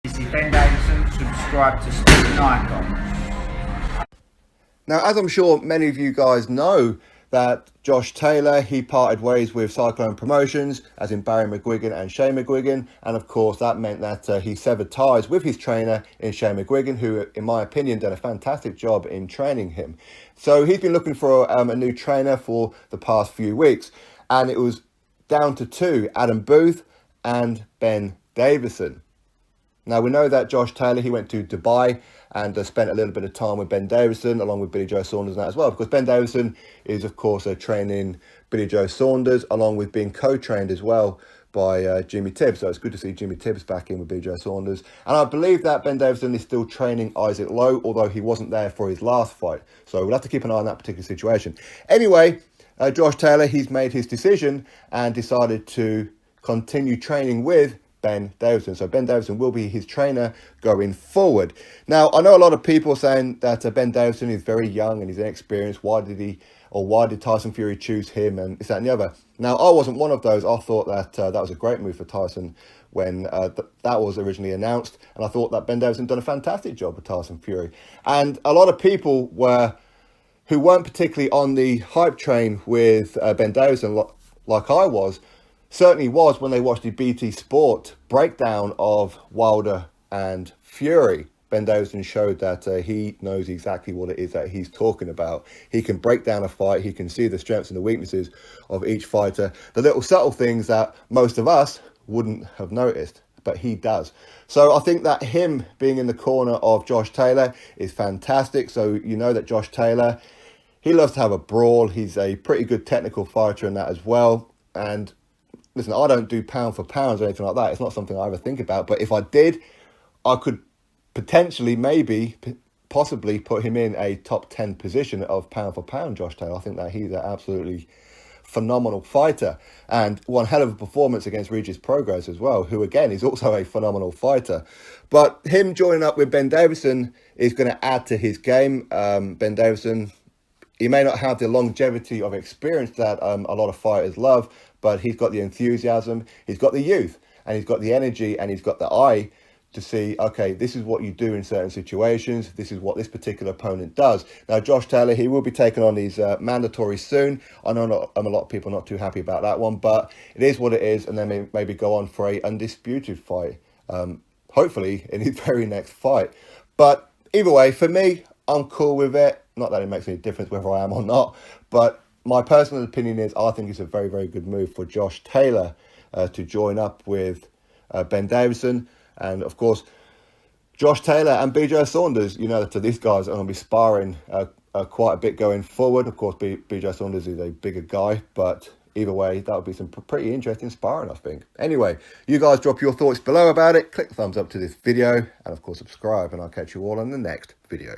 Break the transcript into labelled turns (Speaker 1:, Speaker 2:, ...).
Speaker 1: This is Ben Davison. Subscribe to Stephen Icon.
Speaker 2: Now, as I'm sure many of you guys know, that Josh Taylor, he parted ways with Cyclone Promotions, as in Barry McGuigan and Shane McGuigan, and of course that meant that he severed ties with his trainer in Shane McGuigan, who, in my opinion, did a fantastic job in training him. So he's been looking for a new trainer for the past few weeks, and it was down to two, Adam Booth and Ben Davison. Now, we know that Josh Taylor, he went to Dubai and spent a little bit of time with Ben Davison, along with Billy Joe Saunders and that as well. Because Ben Davison is, of course, training Billy Joe Saunders, along with being co-trained as well by Jimmy Tibbs. So it's good to see Jimmy Tibbs back in with Billy Joe Saunders. And I believe that Ben Davison is still training Isaac Lowe, although he wasn't there for his last fight. So we'll have to keep an eye on that particular situation. Anyway, Josh Taylor, he's made his decision and decided to continue training with Ben Davison. So Ben Davison will be his trainer going forward. Now, I know a lot of people saying that Ben Davison is very young and he's inexperienced. Why did Tyson Fury choose him and this, that and the other? Now, I wasn't one of those. I thought that that was a great move for Tyson when that was originally announced. And I thought that Ben Davison done a fantastic job with Tyson Fury. And a lot of people who weren't particularly on the hype train with Ben Davison like I was, certainly was when they watched the BT Sport breakdown of Wilder and Fury. Ben Davison showed that he knows exactly what it is that he's talking about. He can break down a fight. He can see the strengths and the weaknesses of each fighter. The little subtle things that most of us wouldn't have noticed, but he does. So I think that him being in the corner of Josh Taylor is fantastic. So you know that Josh Taylor, he loves to have a brawl. He's a pretty good technical fighter in that as well. And listen, I don't do pound for pounds or anything like that. It's not something I ever think about. But if I did, I could potentially, possibly put him in a top 10 position of pound for pound, Josh Taylor. I think that he's an absolutely phenomenal fighter and one hell of a performance against Regis Prograis as well, who again is also a phenomenal fighter. But him joining up with Ben Davison is going to add to his game. Ben Davison, he may not have the longevity of experience that a lot of fighters love, but he's got the enthusiasm, he's got the youth, and he's got the energy, and he's got the eye to see, okay, this is what you do in certain situations. This is what this particular opponent does. Now, Josh Taylor, he will be taking on these mandatories soon. I know a lot of people are not too happy about that one, but it is what it is, and then maybe go on for a undisputed fight, hopefully in his very next fight. But either way, for me, I'm cool with it. Not that it makes any difference whether I am or not, but my personal opinion is I think it's a very, very good move for Josh Taylor to join up with Ben Davison. And of course, Josh Taylor and BJ Saunders, you know, that these guys are going to be sparring quite a bit going forward. Of course, BJ Saunders is a bigger guy, but either way, that would be some pretty interesting sparring, I think. Anyway, you guys drop your thoughts below about it. Click the thumbs up to this video and, of course, subscribe. And I'll catch you all in the next video.